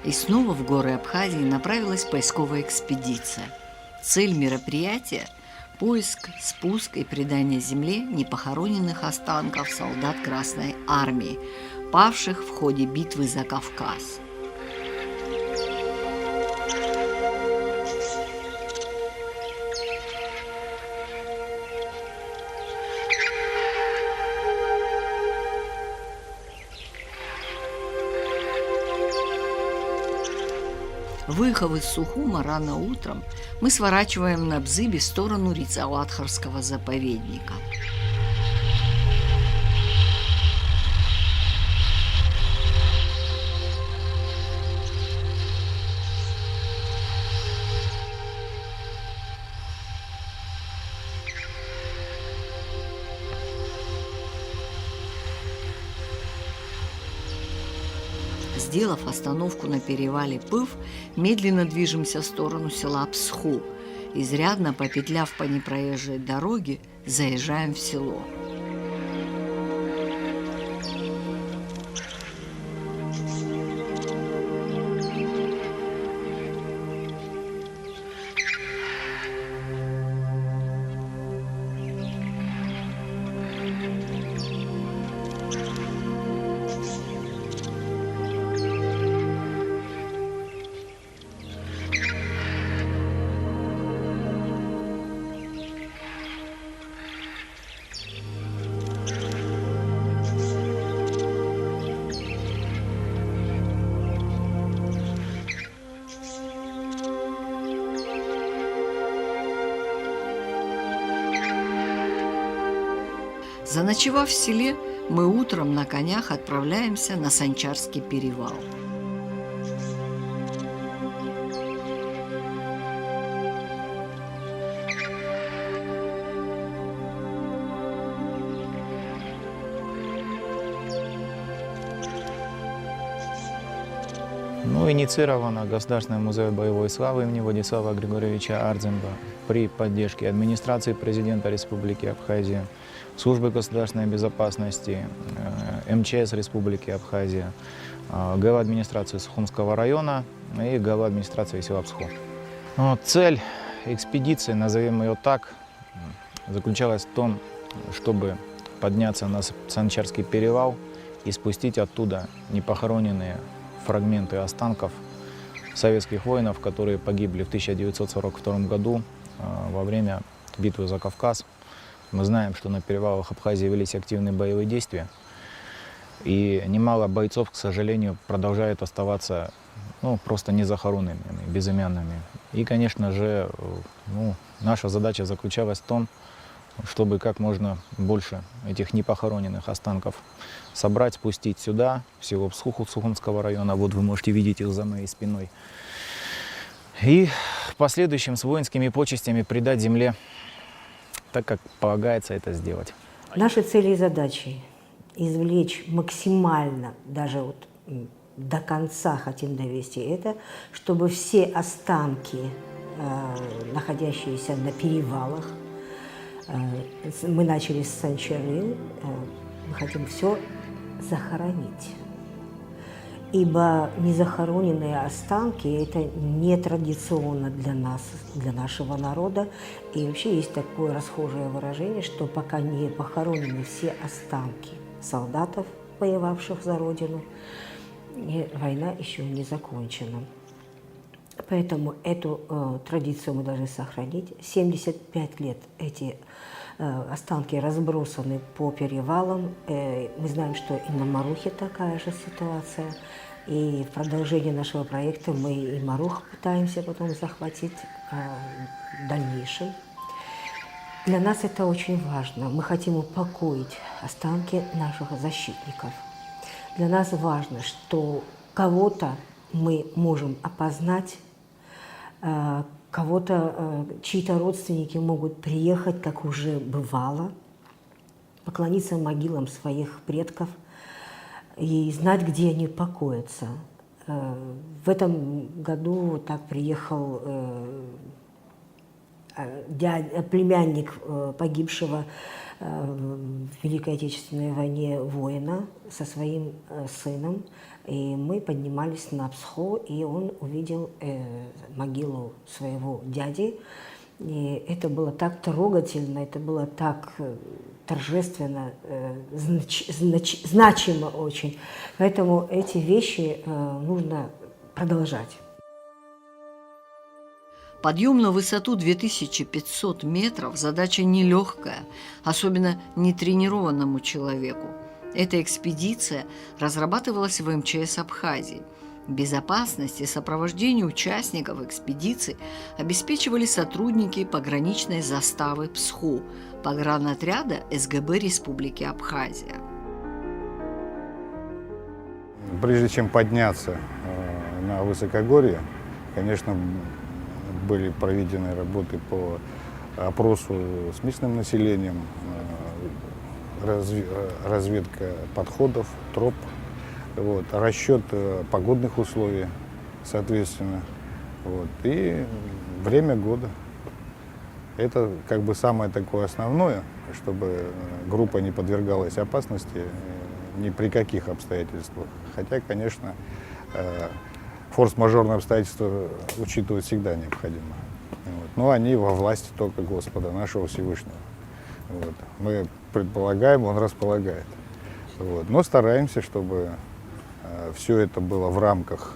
И снова в горы Абхазии направилась поисковая экспедиция. Цель мероприятия – поиск, спуск и предание земле непохороненных останков солдат Красной Армии, павших в ходе битвы за Кавказ. Выехав из Сухума рано утром, мы сворачиваем на Бзыбе в сторону Рицауатхарского заповедника. Сделав остановку на перевале Пыв, медленно движемся в сторону села Псху. Изрядно попетляв по непроезжей дороге, заезжаем в село. Заночевав в селе, мы утром на конях отправляемся на Санчарский перевал. Инициировано Государственным музеем боевой славы имени Владислава Григорьевича Ардзинга при поддержке администрации президента Республики Абхазия, Службы государственной безопасности, МЧС Республики Абхазия, глава администрации Сухумского района и глава администрации села Псху. Цель экспедиции, назовем ее так, заключалась в том, чтобы подняться на Санчарский перевал и спустить оттуда непохороненные фрагменты останков советских воинов, которые погибли в 1942 году во время битвы за Кавказ. Мы знаем, что на перевалах Абхазии велись активные боевые действия, и немало бойцов, к сожалению, продолжают оставаться просто незахороненными, безымянными. И, конечно же, наша задача заключалась в том, чтобы как можно больше этих непохороненных останков собрать, спустить сюда, в село Псху Сухумского района. Вот вы можете видеть их за моей спиной. И в последующем с воинскими почестями предать земле, так как полагается это сделать. Наши цели и задачи – извлечь максимально, даже до конца хотим довести это, чтобы все останки, находящиеся на перевалах, мы начали с Санчары, мы хотим все захоронить. Ибо незахороненные останки – это нетрадиционно для нас, для нашего народа. И вообще есть такое расхожее выражение, что пока не похоронены все останки солдатов, воевавших за Родину, война еще не закончена. Поэтому эту традицию мы должны сохранить. 75 лет эти останки разбросаны по перевалам. Мы знаем, что и на Марухе такая же ситуация. И в продолжении нашего проекта мы и Марух пытаемся потом захватить в дальнейшем. Для нас это очень важно. Мы хотим упокоить останки наших защитников. Для нас важно, что кого-то мы можем опознать, кого-то, чьи-то родственники могут приехать, как уже бывало, поклониться могилам своих предков и знать, где они покоятся. В этом году так приехал племянник погибшего в Великой Отечественной войне воина со своим сыном. И мы поднимались на Псхо, и он увидел могилу своего дяди. И это было так трогательно, это было так торжественно, значимо очень. Поэтому эти вещи нужно продолжать. Подъем на высоту 2500 метров – задача нелегкая, особенно нетренированному человеку. Эта экспедиция разрабатывалась в МЧС Абхазии. Безопасность и сопровождение участников экспедиции обеспечивали сотрудники пограничной заставы ПСХУ, погранотряда СГБ Республики Абхазия. Прежде чем подняться на высокогорье, конечно, были проведены работы по опросу с местным населением, разведка подходов, троп, расчет погодных условий, соответственно, и время года. Это как бы самое такое основное, чтобы группа не подвергалась опасности ни при каких обстоятельствах. Хотя, конечно, форс-мажорные обстоятельства учитывать всегда необходимо. Но они во власти только Господа, нашего Всевышнего. Мы предполагаем, Он располагает. Но стараемся, чтобы все это было в рамках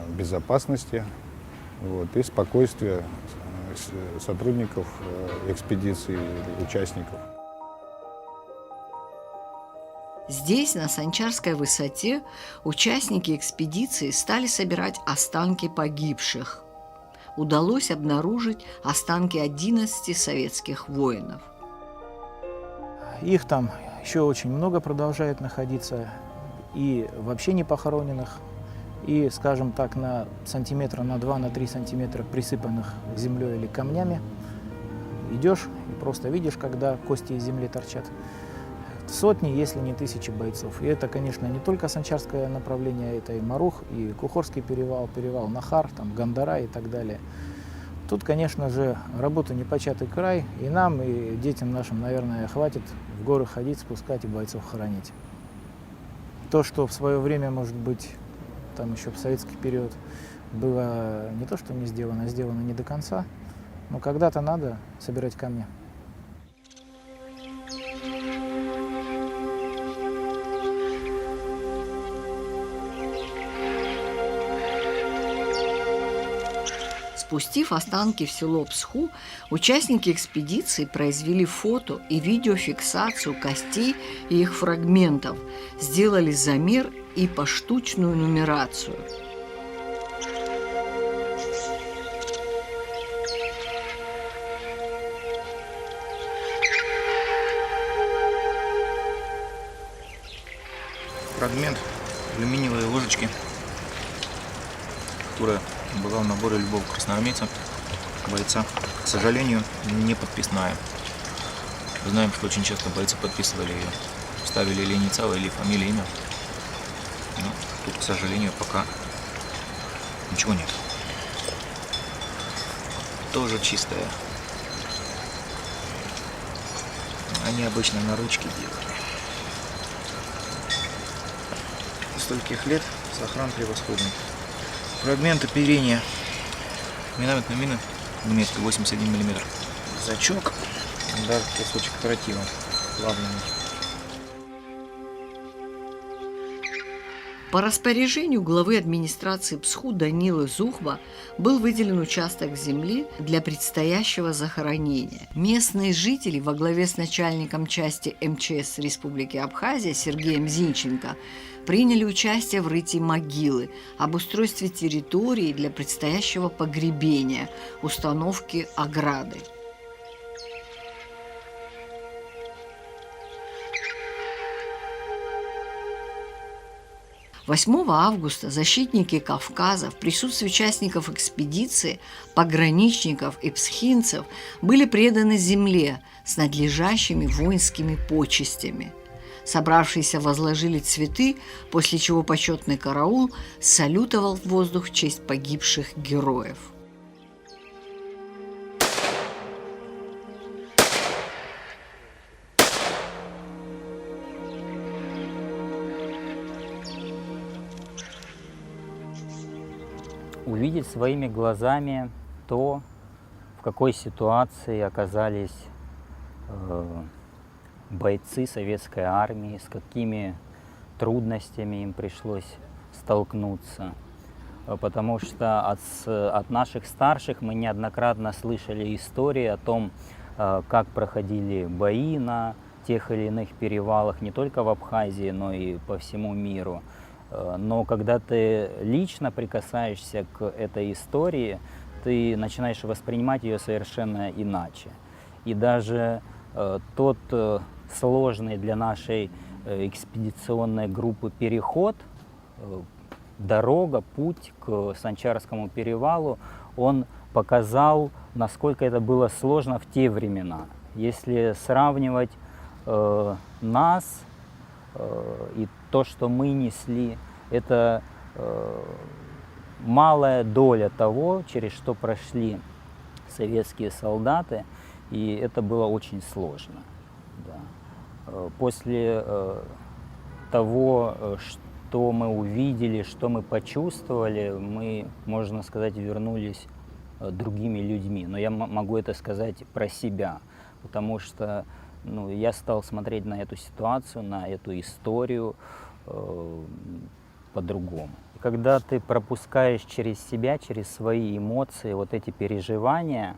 безопасности и спокойствия сотрудников экспедиции, участников. Здесь, на Санчарской высоте, участники экспедиции стали собирать останки погибших. Удалось обнаружить останки 11 советских воинов. Их там еще очень много продолжает находиться, и вообще не похороненных, и, скажем так, на сантиметра, на 2-3 сантиметра присыпанных землей или камнями. Идешь и просто видишь, когда кости из земли торчат. Сотни, если не тысячи бойцов. И это, конечно, не только санчарское направление, это и Марух, и Кухорский перевал, перевал Нахар, там, Гандара и так далее. Тут, конечно же, работа непочатый край, и нам, и детям нашим, наверное, хватит в горы ходить, спускать и бойцов хоронить. То, что в свое время, может быть, там еще в советский период было не то, что не сделано, а сделано не до конца, но когда-то надо собирать камни. Спустив останки в село Псху, участники экспедиции произвели фото и видеофиксацию костей и их фрагментов, сделали замер и поштучную нумерацию. Фрагмент алюминиевой ложечки, которая была в наборе любого красноармейца, бойца. К сожалению, не подписная. Знаем, что очень часто бойцы подписывали ее, ставили или инициалы, или фамилию, имя. Но тут, к сожалению, пока ничего нет. Тоже чистая. Они обычно на ручке делали. Стольких лет сохран превосходный. Фрагмент оперения минометной мины немецкой 81 мм. Зачок, даже кусочек оператива плавный. По распоряжению главы администрации Псху Данилы Зухба был выделен участок земли для предстоящего захоронения. Местные жители во главе с начальником части МЧС Республики Абхазия Сергеем Зинченко приняли участие в рытии могилы, обустройстве территории для предстоящего погребения, установке ограды. 8 августа защитники Кавказа в присутствии участников экспедиции, пограничников и псхинцев были преданы земле с надлежащими воинскими почестями. Собравшиеся возложили цветы, после чего почетный караул салютовал в воздух в честь погибших героев. увидеть своими глазами то, в какой ситуации оказались бойцы советской армии, с какими трудностями им пришлось столкнуться. Потому что от наших старших мы неоднократно слышали истории о том, как проходили бои на тех или иных перевалах, не только в Абхазии, но и по всему миру. Но когда ты лично прикасаешься к этой истории, ты начинаешь воспринимать ее совершенно иначе. И даже тот сложный для нашей экспедиционной группы переход, дорога, путь к Санчарскому перевалу, он показал, насколько это было сложно в те времена. Если сравнивать нас и то, что мы несли, это малая доля того, через что прошли советские солдаты, и это было очень сложно. Да. После того, что мы увидели, что мы почувствовали, мы, можно сказать, вернулись другими людьми. Но я могу это сказать про себя, потому что я стал смотреть на эту ситуацию, на эту историю по-другому. Когда ты пропускаешь через себя, через свои эмоции, вот эти переживания,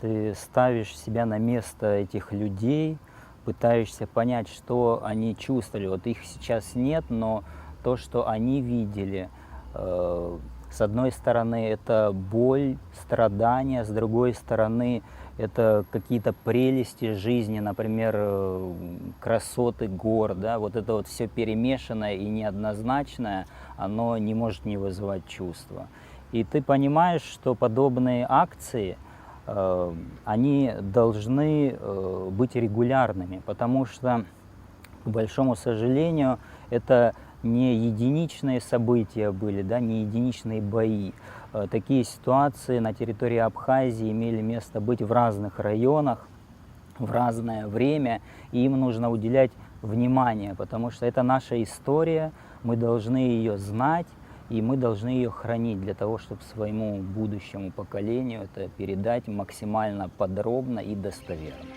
ты ставишь себя на место этих людей, пытаешься понять, что они чувствовали. Вот их сейчас нет, но то, что они видели, с одной стороны, это боль, страдания, с другой стороны, это какие-то прелести жизни, например, красоты гор, да, вот это вот все перемешанное и неоднозначное, оно не может не вызывать чувства. И ты понимаешь, что подобные акции, они должны быть регулярными, потому что, к большому сожалению, это не единичные события были, да, не единичные бои. Такие ситуации на территории Абхазии имели место быть в разных районах, в разное время, и им нужно уделять внимание, потому что это наша история, мы должны ее знать, и мы должны ее хранить для того, чтобы своему будущему поколению это передать максимально подробно и достоверно.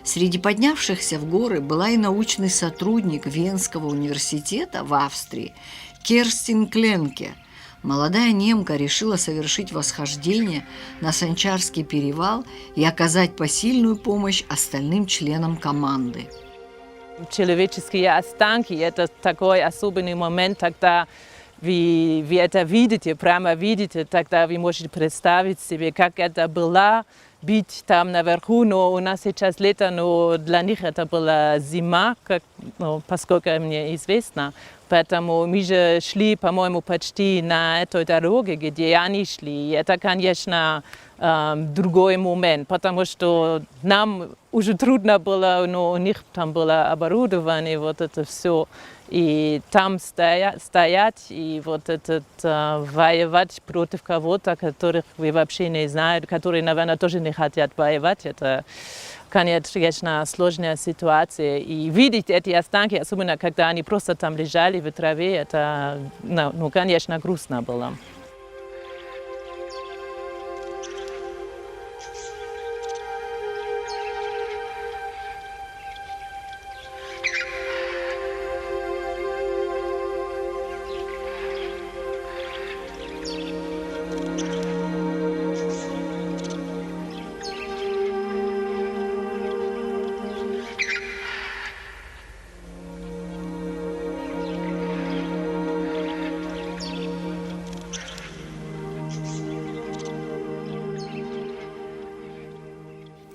Среди поднявшихся в горы была и научный сотрудник Венского университета в Австрии Керстин Кленке. Молодая немка решила совершить восхождение на Санчарский перевал и оказать посильную помощь остальным членам команды. Человеческие останки – это такой особенный момент, когда вы это видите, прямо видите, тогда вы можете представить себе, как это было быть там наверху, но у нас сейчас лето, но для них это была зима, поскольку мне известно. Поэтому мы же шли, по-моему, почти на этой дороге, где они шли. И это, конечно, другой момент, потому что нам уже трудно было, но у них там было оборудование, вот это все. И там стоять и вот этот воевать против кого-то, которых вы вообще не знаете, которые, наверное, тоже не хотят воевать, это, конечно, сложная ситуация. И видеть эти останки, особенно когда они просто там лежали в траве, это, конечно, грустно было.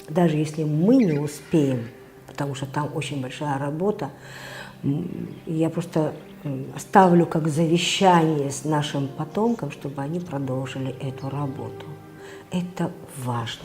Даже если мы не успеем, потому что там очень большая работа, я просто оставлю как завещание с нашим потомкам, чтобы они продолжили эту работу. Это важно.